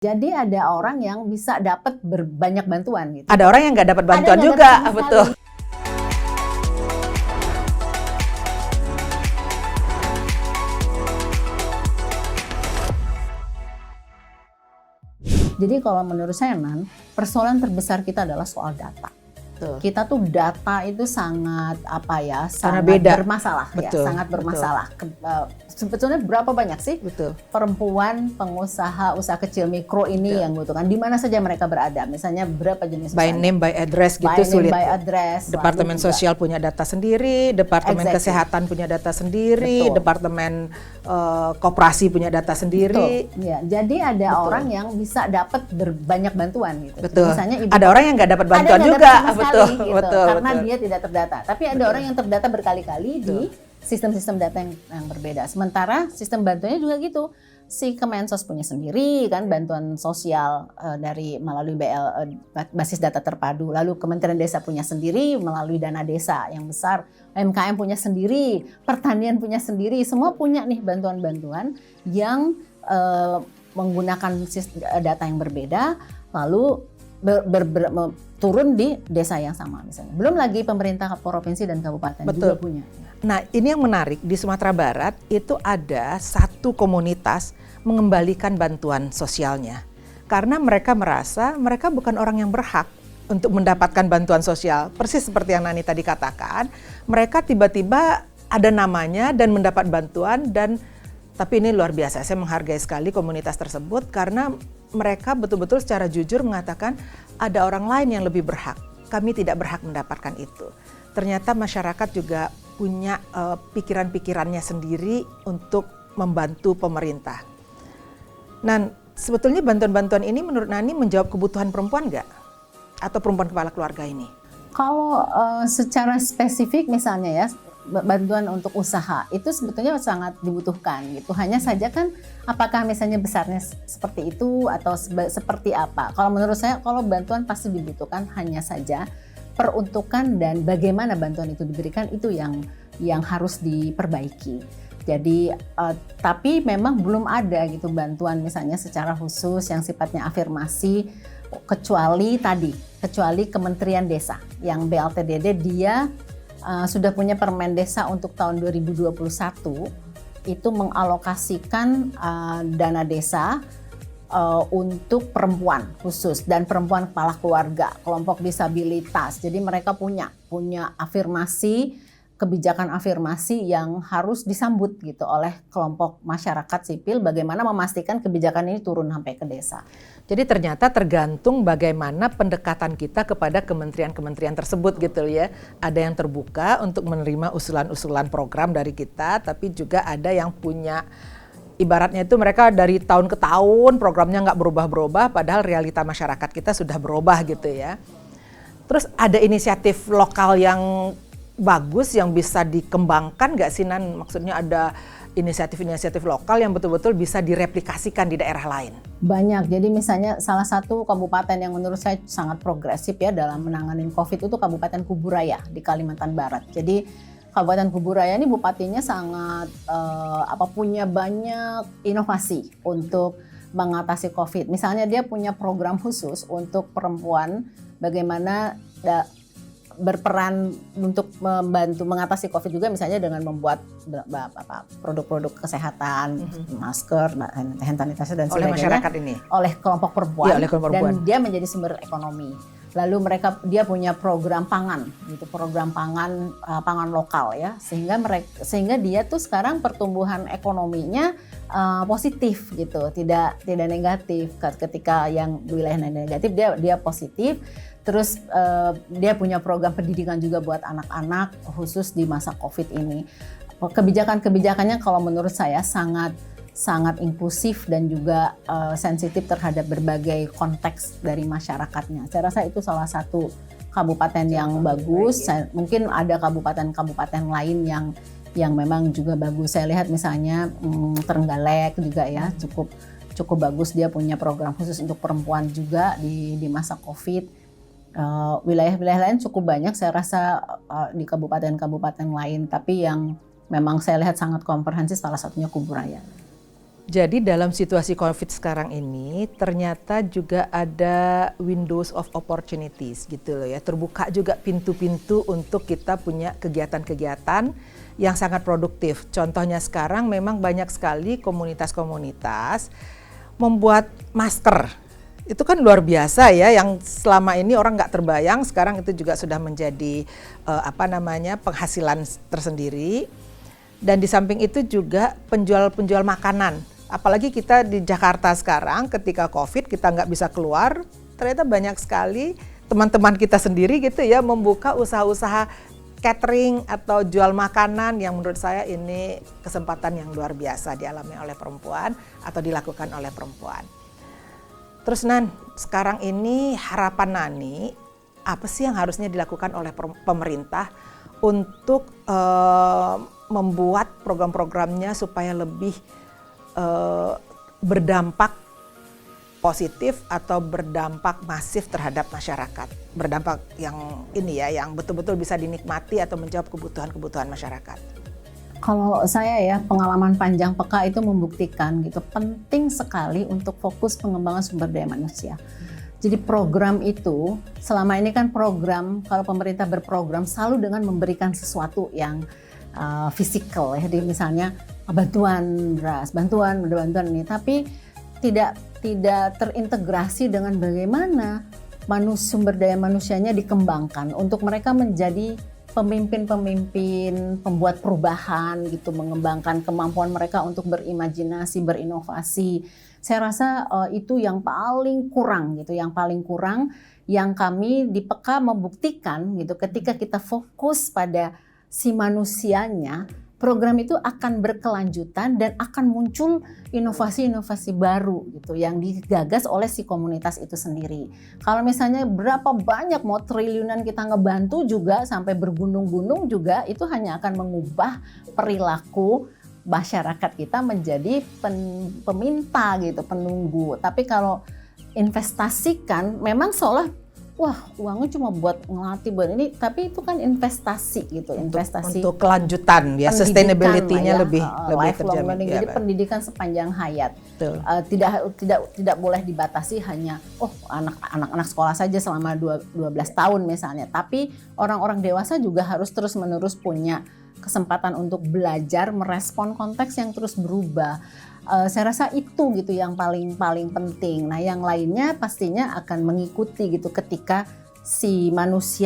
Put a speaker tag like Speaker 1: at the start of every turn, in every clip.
Speaker 1: Jadi ada orang yang bisa dapat banyak bantuan gitu.
Speaker 2: Ada orang yang nggak dapat bantuan
Speaker 1: Ada yang
Speaker 2: juga,
Speaker 1: nggak dapat sama
Speaker 2: betul.
Speaker 1: sekali. Jadi kalau menurut saya, Nan, persoalan terbesar kita adalah soal data.
Speaker 2: Betul.
Speaker 1: Kita tuh data itu sangat sangat
Speaker 2: beda.
Speaker 1: bermasalah.
Speaker 2: Betul,
Speaker 1: Ya, sangat bermasalah. Sebetulnya berapa banyak sih
Speaker 2: Betul.
Speaker 1: perempuan pengusaha usaha kecil mikro ini
Speaker 2: Betul.
Speaker 1: yang butuhkan, di mana saja mereka berada, misalnya berapa jenis
Speaker 2: By
Speaker 1: usahanya?
Speaker 2: name, by address gitu
Speaker 1: By name,
Speaker 2: sulit.
Speaker 1: by address,
Speaker 2: Departemen
Speaker 1: lalu juga
Speaker 2: sosial punya data sendiri, departemen
Speaker 1: Exactly.
Speaker 2: kesehatan punya data sendiri,
Speaker 1: Betul.
Speaker 2: departemen koperasi punya data sendiri.
Speaker 1: Betul. Ya, jadi ada
Speaker 2: Betul.
Speaker 1: orang yang bisa dapat banyak bantuan gitu.
Speaker 2: Betul.
Speaker 1: Misalnya
Speaker 2: Ada orang yang nggak dapat
Speaker 1: ada
Speaker 2: bantuan
Speaker 1: yang nggak
Speaker 2: juga,
Speaker 1: dapat sama
Speaker 2: betul,
Speaker 1: sekali, gitu,
Speaker 2: betul,
Speaker 1: karena
Speaker 2: betul.
Speaker 1: dia tidak terdata. Tapi ada
Speaker 2: Betul.
Speaker 1: orang yang terdata berkali-kali di sistem-sistem data yang berbeda. Sementara sistem bantuannya juga gitu. Si Kemensos punya sendiri kan bantuan sosial dari melalui basis data terpadu. Lalu Kementerian Desa punya sendiri melalui dana desa yang besar. UMKM punya sendiri, pertanian punya sendiri. Semua punya nih bantuan-bantuan yang menggunakan data yang berbeda. Lalu turun di desa yang sama misalnya. Belum lagi pemerintah provinsi dan kabupaten juga punya.
Speaker 2: Nah, ini yang menarik, di Sumatera Barat itu ada satu komunitas mengembalikan bantuan sosialnya. Karena mereka merasa mereka bukan orang yang berhak untuk mendapatkan bantuan sosial. Persis seperti yang Nani tadi katakan, mereka tiba-tiba ada namanya dan mendapat bantuan tapi ini luar biasa. Saya menghargai sekali komunitas tersebut karena mereka betul-betul secara jujur mengatakan ada orang lain yang lebih berhak. Kami tidak berhak mendapatkan itu. Ternyata masyarakat juga punya pikiran-pikirannya sendiri untuk membantu pemerintah. Nah, sebetulnya bantuan-bantuan ini menurut Nani menjawab kebutuhan perempuan nggak? Atau perempuan kepala keluarga ini?
Speaker 1: Kalau secara spesifik misalnya ya, bantuan untuk usaha itu sebetulnya sangat dibutuhkan gitu. Hanya saja kan apakah misalnya besarnya seperti itu atau seperti apa. Kalau menurut saya kalau bantuan pasti dibutuhkan, hanya saja peruntukan dan bagaimana bantuan itu diberikan itu yang harus diperbaiki. Jadi tapi memang belum ada gitu bantuan misalnya secara khusus yang sifatnya afirmasi kecuali Kementerian Desa yang BLTDD dia sudah punya Permen Desa untuk tahun 2021 itu mengalokasikan dana desa untuk perempuan khusus dan perempuan kepala keluarga, kelompok disabilitas. Jadi mereka punya kebijakan afirmasi yang harus disambut gitu oleh kelompok masyarakat sipil, bagaimana memastikan kebijakan ini turun sampai ke desa.
Speaker 2: Jadi ternyata tergantung bagaimana pendekatan kita kepada kementerian-kementerian tersebut gitu ya. Ada yang terbuka untuk menerima usulan-usulan program dari kita, tapi juga ada yang punya ibaratnya itu mereka dari tahun ke tahun programnya nggak berubah-berubah, padahal realita masyarakat kita sudah berubah gitu ya. Terus ada inisiatif lokal yang bagus yang bisa dikembangkan nggak sih, Nan? Maksudnya ada inisiatif-inisiatif lokal yang betul-betul bisa direplikasikan di daerah lain.
Speaker 1: Banyak, jadi misalnya salah satu kabupaten yang menurut saya sangat progresif ya dalam menangani COVID itu Kabupaten Kuburaya di Kalimantan Barat. Jadi Kabupaten Kuburaya ini bupatinya sangat punya banyak inovasi untuk mengatasi COVID. Misalnya dia punya program khusus untuk perempuan bagaimana berperan untuk membantu mengatasi COVID juga, misalnya dengan membuat produk-produk kesehatan, masker, hand sanitizer dan sebagainya
Speaker 2: oleh masyarakat ini,
Speaker 1: oleh kelompok perempuan,
Speaker 2: ya, oleh kelompok perempuan.
Speaker 1: Dan dia menjadi sumber ekonomi. Lalu dia punya program pangan, gitu, program pangan lokal ya, sehingga dia tuh sekarang pertumbuhan ekonominya positif gitu, tidak negatif. Ketika yang wilayah negatif dia positif. Terus dia punya program pendidikan juga buat anak-anak khusus di masa COVID ini. Kebijakannya kalau menurut saya sangat inklusif dan juga sensitif terhadap berbagai konteks dari masyarakatnya. Saya rasa itu salah satu kabupaten yang bagus. Mungkin ada kabupaten-kabupaten lain yang memang juga bagus. Saya lihat misalnya Trenggalek juga ya cukup bagus, dia punya program khusus untuk perempuan juga di masa COVID. Wilayah-wilayah lain cukup banyak saya rasa di kabupaten-kabupaten lain, tapi yang memang saya lihat sangat komprehensif salah satunya Kuburaya.
Speaker 2: Jadi dalam situasi COVID sekarang ini ternyata juga ada windows of opportunities gitu loh ya. Terbuka juga pintu-pintu untuk kita punya kegiatan-kegiatan yang sangat produktif. Contohnya sekarang memang banyak sekali komunitas-komunitas membuat masker. Itu kan luar biasa ya, yang selama ini orang nggak terbayang, sekarang itu juga sudah menjadi penghasilan tersendiri. Dan di samping itu juga penjual-penjual makanan. Apalagi kita di Jakarta sekarang ketika COVID kita nggak bisa keluar, ternyata banyak sekali teman-teman kita sendiri gitu ya membuka usaha-usaha catering atau jual makanan yang menurut saya ini kesempatan yang luar biasa dialami oleh perempuan atau dilakukan oleh perempuan. Terus Nan, sekarang ini harapan Nani, apa sih yang harusnya dilakukan oleh pemerintah untuk membuat program-programnya supaya lebih berdampak positif atau berdampak masif terhadap masyarakat, berdampak yang ini ya, yang betul-betul bisa dinikmati atau menjawab kebutuhan-kebutuhan masyarakat.
Speaker 1: Kalau saya ya, pengalaman panjang PK itu membuktikan gitu, penting sekali untuk fokus pengembangan sumber daya manusia. Jadi program itu, selama ini kan program, kalau pemerintah berprogram selalu dengan memberikan sesuatu yang fisikal ya, jadi misalnya bantuan beras, bantuan ini, tapi tidak terintegrasi dengan bagaimana sumber daya manusianya dikembangkan untuk mereka menjadi pemimpin-pemimpin, pembuat perubahan gitu, mengembangkan kemampuan mereka untuk berimajinasi, berinovasi. Saya rasa itu yang paling kurang gitu, yang kami di PK membuktikan gitu, ketika kita fokus pada si manusianya, program itu akan berkelanjutan dan akan muncul inovasi-inovasi baru gitu yang digagas oleh si komunitas itu sendiri. Kalau misalnya berapa banyak mau triliunan kita ngebantu juga sampai bergunung-gunung juga, itu hanya akan mengubah perilaku masyarakat kita menjadi peminta gitu, penunggu. Tapi kalau investasikan memang seolah wah uangnya cuma buat ngelatih buat ini, tapi itu kan investasi gitu, investasi
Speaker 2: untuk kelanjutan ya, sustainability-nya
Speaker 1: ya,
Speaker 2: lebih
Speaker 1: lifelong learning.
Speaker 2: ya,
Speaker 1: jadi pendidikan sepanjang hayat. Tidak boleh dibatasi hanya anak-anak sekolah saja selama 12 tahun misalnya, tapi orang-orang dewasa juga harus terus-menerus punya kesempatan untuk belajar merespon konteks yang terus berubah. Saya rasa itu gitu yang paling penting. Nah, yang lainnya pastinya akan mengikuti gitu ketika si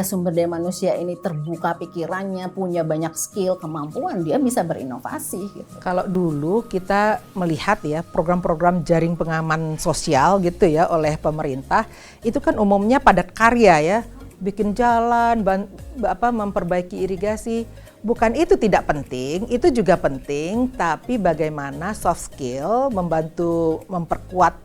Speaker 1: sumber daya manusia ini terbuka pikirannya, punya banyak skill, kemampuan, dia bisa berinovasi gitu.
Speaker 2: Kalau dulu kita melihat ya program-program jaring pengaman sosial gitu ya oleh pemerintah, itu kan umumnya padat karya ya, bikin jalan, memperbaiki irigasi. Bukan itu tidak penting, itu juga penting, tapi bagaimana soft skill membantu memperkuat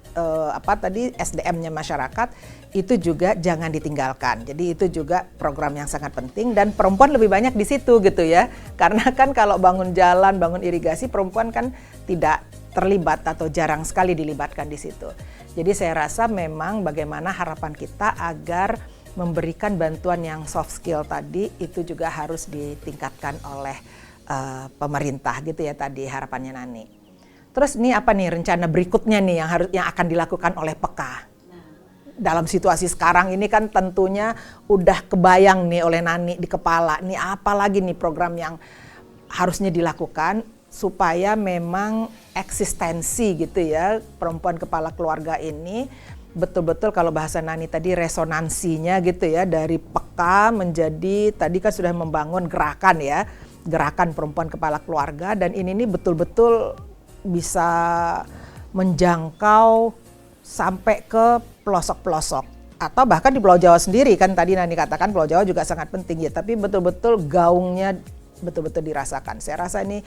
Speaker 2: SDM-nya masyarakat itu juga jangan ditinggalkan. Jadi itu juga program yang sangat penting dan perempuan lebih banyak di situ gitu ya. Karena kan kalau bangun jalan, bangun irigasi, perempuan kan tidak terlibat atau jarang sekali dilibatkan di situ. Jadi saya rasa memang bagaimana harapan kita agar memberikan bantuan yang soft skill tadi itu juga harus ditingkatkan oleh pemerintah gitu ya tadi harapannya Nani. Terus ini apa nih rencana berikutnya nih yang akan dilakukan oleh PK? Dalam situasi sekarang ini kan tentunya udah kebayang nih oleh Nani di kepala. Nih apa lagi nih program yang harusnya dilakukan supaya memang eksistensi gitu ya perempuan kepala keluarga ini betul-betul kalau bahasa Nani tadi resonansinya gitu ya dari PK menjadi tadi kan sudah membangun gerakan ya, gerakan perempuan kepala keluarga dan ini nih betul-betul bisa menjangkau sampai ke pelosok-pelosok atau bahkan di Pulau Jawa sendiri kan tadi Nani katakan Pulau Jawa juga sangat penting ya, tapi betul-betul gaungnya betul-betul dirasakan. Saya rasa ini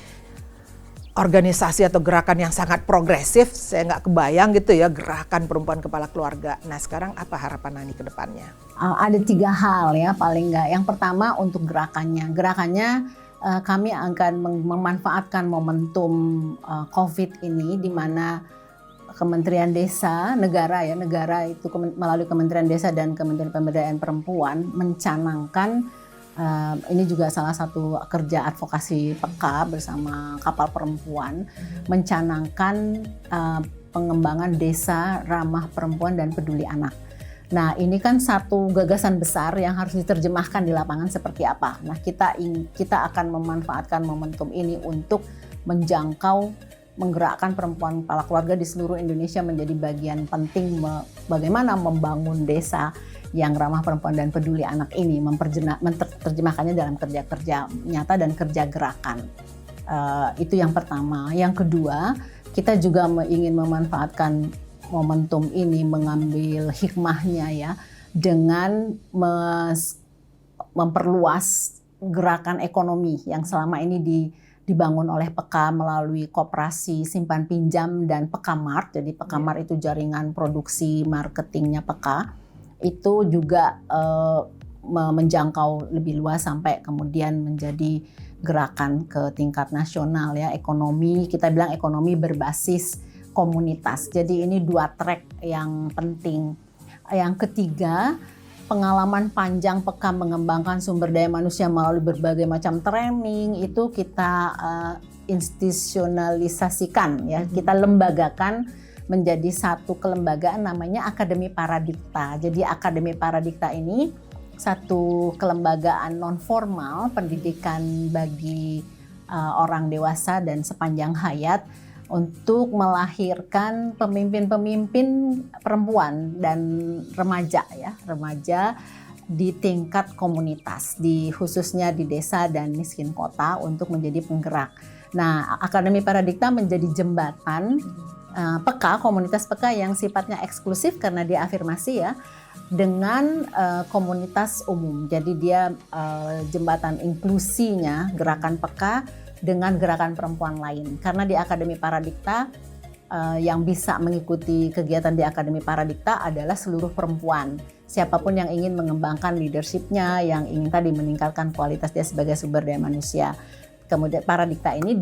Speaker 2: organisasi atau gerakan yang sangat progresif, saya nggak kebayang gitu ya gerakan perempuan kepala keluarga. Nah sekarang apa harapan Nani ke depannya?
Speaker 1: Ada 3 hal ya paling nggak. Yang pertama untuk gerakannya kami akan memanfaatkan momentum COVID ini di mana Kementerian Desa, negara itu melalui Kementerian Desa dan Kementerian Pemberdayaan Perempuan mencanangkan Ini juga salah satu kerja advokasi PEKA bersama Kapal Perempuan mencanangkan pengembangan desa ramah perempuan dan peduli anak. Nah, ini kan satu gagasan besar yang harus diterjemahkan di lapangan seperti apa. Nah, kita akan memanfaatkan momentum ini untuk menjangkau, menggerakkan perempuan kepala keluarga di seluruh Indonesia menjadi bagian penting bagaimana membangun desa yang ramah perempuan dan peduli anak ini, menerjemahkannya dalam kerja-kerja nyata dan kerja gerakan. Itu yang pertama. Yang kedua, kita juga ingin memanfaatkan momentum ini, mengambil hikmahnya ya, dengan memperluas gerakan ekonomi yang selama ini dibangun oleh PEKA melalui koperasi simpan pinjam dan PEKA Mart. Jadi PEKA Mart itu jaringan produksi marketingnya PEKA. Itu juga menjangkau lebih luas sampai kemudian menjadi gerakan ke tingkat nasional ya, ekonomi, kita bilang ekonomi berbasis komunitas. Jadi ini 2 track yang penting. Yang ketiga, pengalaman panjang PEKA mengembangkan sumber daya manusia melalui berbagai macam training itu kita institusionalisasikan ya, kita lembagakan menjadi satu kelembagaan namanya Akademi Paradikta. Jadi Akademi Paradikta ini satu kelembagaan non formal pendidikan bagi orang dewasa dan sepanjang hayat untuk melahirkan pemimpin-pemimpin perempuan dan remaja di tingkat komunitas, khususnya di desa dan miskin kota untuk menjadi penggerak. Nah, Akademi Paradikta menjadi jembatan PEKA, komunitas PEKA yang sifatnya eksklusif karena dia afirmasi ya, dengan komunitas umum. Jadi dia jembatan inklusinya gerakan PEKA dengan gerakan perempuan lain. Karena di Akademi Paradikta yang bisa mengikuti kegiatan di Akademi Paradikta adalah seluruh perempuan. Siapapun yang ingin mengembangkan leadership-nya, yang ingin tadi meningkatkan kualitas dia sebagai sumber daya manusia. Kemudian Paradikta ini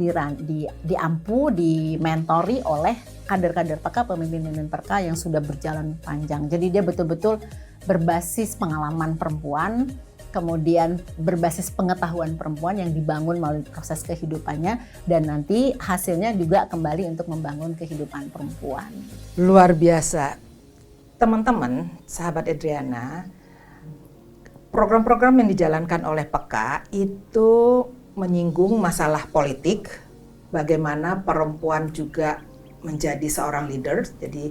Speaker 1: dimentori oleh kader-kader PEKA, pemimpin-pemimpin PEKA yang sudah berjalan panjang. Jadi dia betul-betul berbasis pengalaman perempuan, kemudian berbasis pengetahuan perempuan yang dibangun melalui proses kehidupannya, dan nanti hasilnya juga kembali untuk membangun kehidupan perempuan.
Speaker 2: Luar biasa. Teman-teman, sahabat Edriana, program-program yang dijalankan oleh PEKA itu menyinggung masalah politik, bagaimana perempuan juga menjadi seorang leader, jadi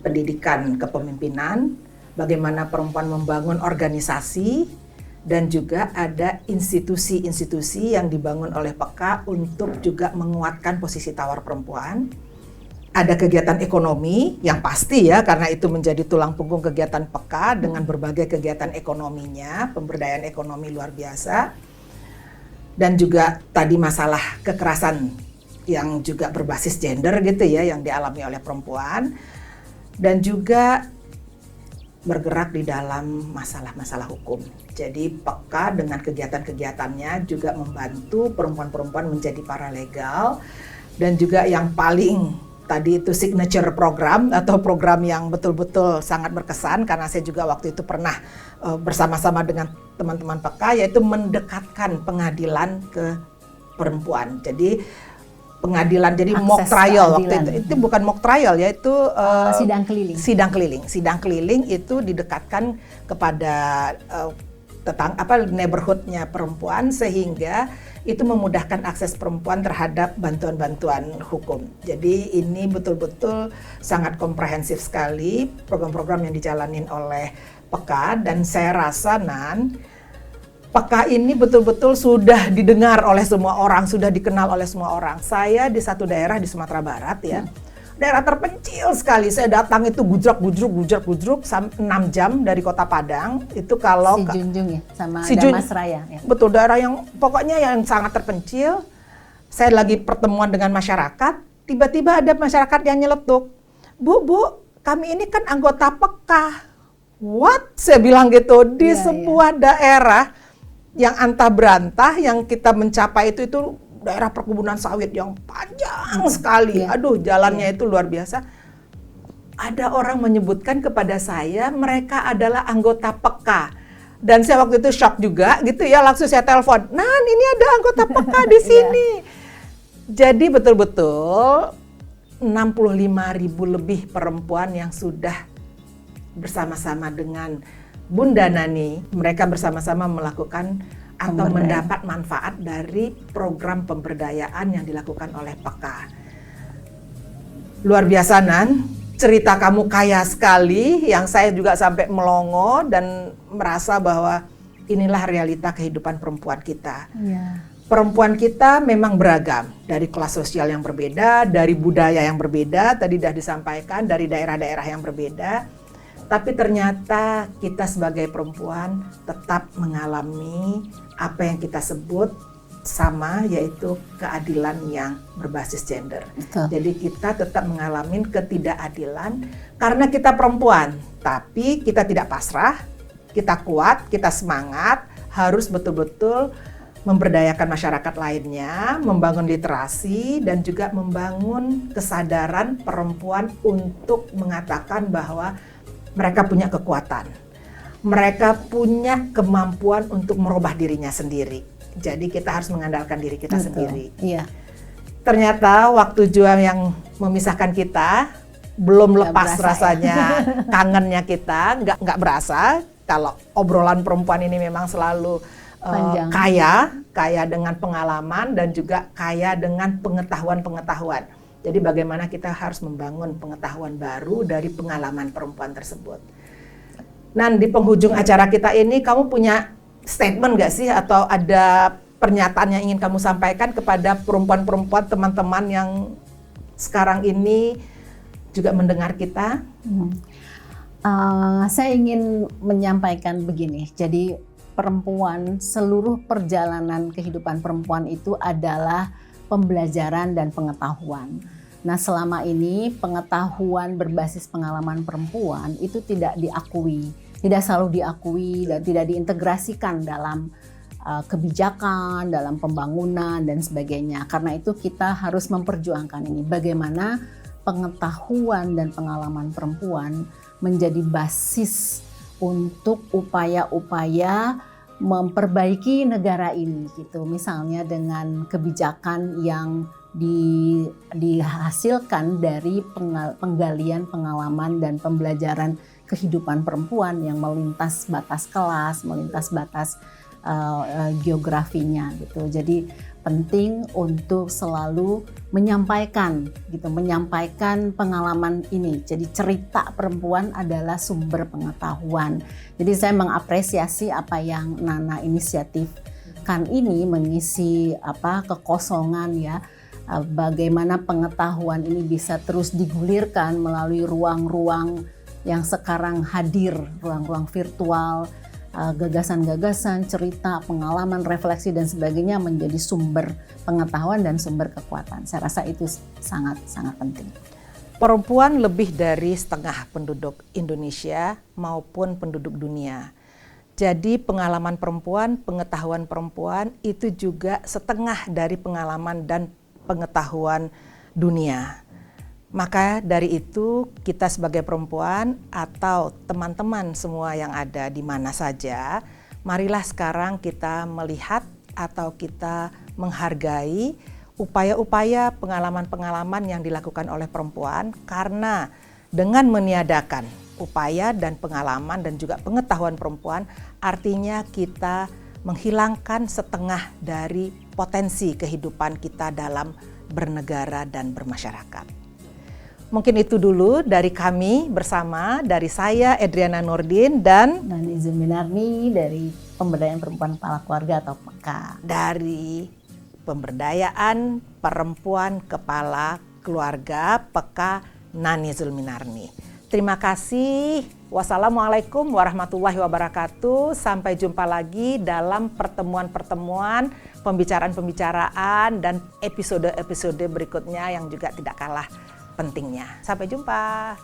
Speaker 2: pendidikan kepemimpinan, bagaimana perempuan membangun organisasi, dan juga ada institusi-institusi yang dibangun oleh PEKA untuk juga menguatkan posisi tawar perempuan. Ada kegiatan ekonomi yang pasti ya, karena itu menjadi tulang punggung kegiatan PEKA dengan berbagai kegiatan ekonominya, pemberdayaan ekonomi luar biasa. Dan juga tadi masalah kekerasan yang juga berbasis gender gitu ya, yang dialami oleh perempuan. Dan juga bergerak di dalam masalah-masalah hukum. Jadi PEKA dengan kegiatan-kegiatannya juga membantu perempuan-perempuan menjadi paralegal, dan juga yang paling tadi itu signature program atau program yang betul-betul sangat berkesan, karena saya juga waktu itu pernah bersama-sama dengan teman-teman PEKA, yaitu mendekatkan pengadilan ke perempuan. Jadi pengadilan, jadi mock trial waktu itu bukan mock trial ya, itu sidang keliling itu didekatkan kepada neighborhoodnya perempuan, sehingga itu memudahkan akses perempuan terhadap bantuan-bantuan hukum. Jadi ini betul-betul sangat komprehensif sekali program-program yang dijalanin oleh PEKA, dan saya rasa PEKA ini betul-betul sudah didengar oleh semua orang, sudah dikenal oleh semua orang. Saya di satu daerah di Sumatera Barat ya, daerah terpencil sekali. Saya datang itu gujrak-gujruk 6 jam dari Kota Padang. Itu kalau
Speaker 1: Junjung ya, sama Damas Raya ya.
Speaker 2: Betul, daerah yang pokoknya yang sangat terpencil. Saya lagi pertemuan dengan masyarakat, tiba-tiba ada masyarakat yang nyeletuk, Bu, kami ini kan anggota PEKA. What? Saya bilang gitu, di sebuah daerah yang antah berantah, yang kita mencapai itu daerah perkebunan sawit yang panjang sekali. Aduh, jalannya itu luar biasa. Ada orang menyebutkan kepada saya mereka adalah anggota PEKA. Dan saya waktu itu shock juga gitu ya, langsung saya telepon, Nan ini ada anggota peka di sini. Jadi betul-betul 65.000 lebih perempuan yang sudah bersama-sama dengan Bunda Nani, mereka bersama-sama melakukan atau mendapat manfaat dari program pemberdayaan yang dilakukan oleh peka. Luar biasa Nan, cerita kamu kaya sekali, yang saya juga sampai melongo dan merasa bahwa inilah realita kehidupan perempuan kita. Perempuan kita memang beragam, dari kelas sosial yang berbeda, dari budaya yang berbeda, tadi sudah disampaikan, dari daerah-daerah yang berbeda. Tapi ternyata kita sebagai perempuan tetap mengalami apa yang kita sebut sama, yaitu keadilan yang berbasis gender.
Speaker 1: Betul.
Speaker 2: Jadi kita tetap mengalami ketidakadilan karena kita perempuan, tapi kita tidak pasrah, kita kuat, kita semangat, harus betul-betul memberdayakan masyarakat lainnya, membangun literasi, dan juga membangun kesadaran perempuan untuk mengatakan bahwa mereka punya kekuatan, mereka punya kemampuan untuk merubah dirinya sendiri. Jadi kita harus mengandalkan diri kita sendiri.
Speaker 1: Iya.
Speaker 2: Ternyata waktu juang yang memisahkan kita belum lepas rasanya, kangennya kita, nggak berasa. Kalau obrolan perempuan ini memang selalu kaya dengan pengalaman dan juga kaya dengan pengetahuan-pengetahuan. Jadi bagaimana kita harus membangun pengetahuan baru dari pengalaman perempuan tersebut. Nah, di penghujung acara kita ini kamu punya statement nggak sih, atau ada pernyataan yang ingin kamu sampaikan kepada perempuan-perempuan teman-teman yang sekarang ini juga mendengar kita?
Speaker 1: Saya ingin menyampaikan begini, jadi perempuan, seluruh perjalanan kehidupan perempuan itu adalah pembelajaran dan pengetahuan. Nah, selama ini pengetahuan berbasis pengalaman perempuan itu tidak diakui, tidak selalu diakui dan tidak diintegrasikan dalam kebijakan, dalam pembangunan dan sebagainya. Karena itu kita harus memperjuangkan ini, bagaimana pengetahuan dan pengalaman perempuan menjadi basis untuk upaya-upaya memperbaiki negara ini gitu. Misalnya dengan kebijakan yang dihasilkan dari penggalian pengalaman dan pembelajaran kehidupan perempuan yang melintas batas kelas, melintas batas geografinya gitu. Jadi penting untuk selalu menyampaikan gitu, menyampaikan pengalaman ini. Jadi cerita perempuan adalah sumber pengetahuan. Jadi saya mengapresiasi apa yang Nana inisiatifkan ini, mengisi kekosongan ya. Bagaimana pengetahuan ini bisa terus digulirkan melalui ruang-ruang yang sekarang hadir, ruang-ruang virtual, gagasan-gagasan, cerita, pengalaman, refleksi dan sebagainya menjadi sumber pengetahuan dan sumber kekuatan. Saya rasa itu sangat-sangat penting.
Speaker 2: Perempuan lebih dari setengah penduduk Indonesia maupun penduduk dunia. Jadi pengalaman perempuan, pengetahuan perempuan itu juga setengah dari pengalaman dan pengetahuan dunia. Maka dari itu kita sebagai perempuan atau teman-teman semua yang ada di mana saja, marilah sekarang kita melihat atau kita menghargai upaya-upaya pengalaman-pengalaman yang dilakukan oleh perempuan, karena dengan meniadakan upaya dan pengalaman dan juga pengetahuan perempuan, artinya kita menghilangkan setengah dari potensi kehidupan kita dalam bernegara dan bermasyarakat. Mungkin itu dulu dari kami bersama, dari saya Edriana Nurdin dan
Speaker 1: Nani Zulminarni dari Pemberdayaan Perempuan Kepala Keluarga atau PEKA.
Speaker 2: Dari Pemberdayaan Perempuan Kepala Keluarga PEKA Nani Zulminarni. Terima kasih. Wassalamualaikum warahmatullahi wabarakatuh. Sampai jumpa lagi dalam pertemuan-pertemuan, pembicaraan-pembicaraan dan episode-episode berikutnya yang juga tidak kalah pentingnya. Sampai jumpa.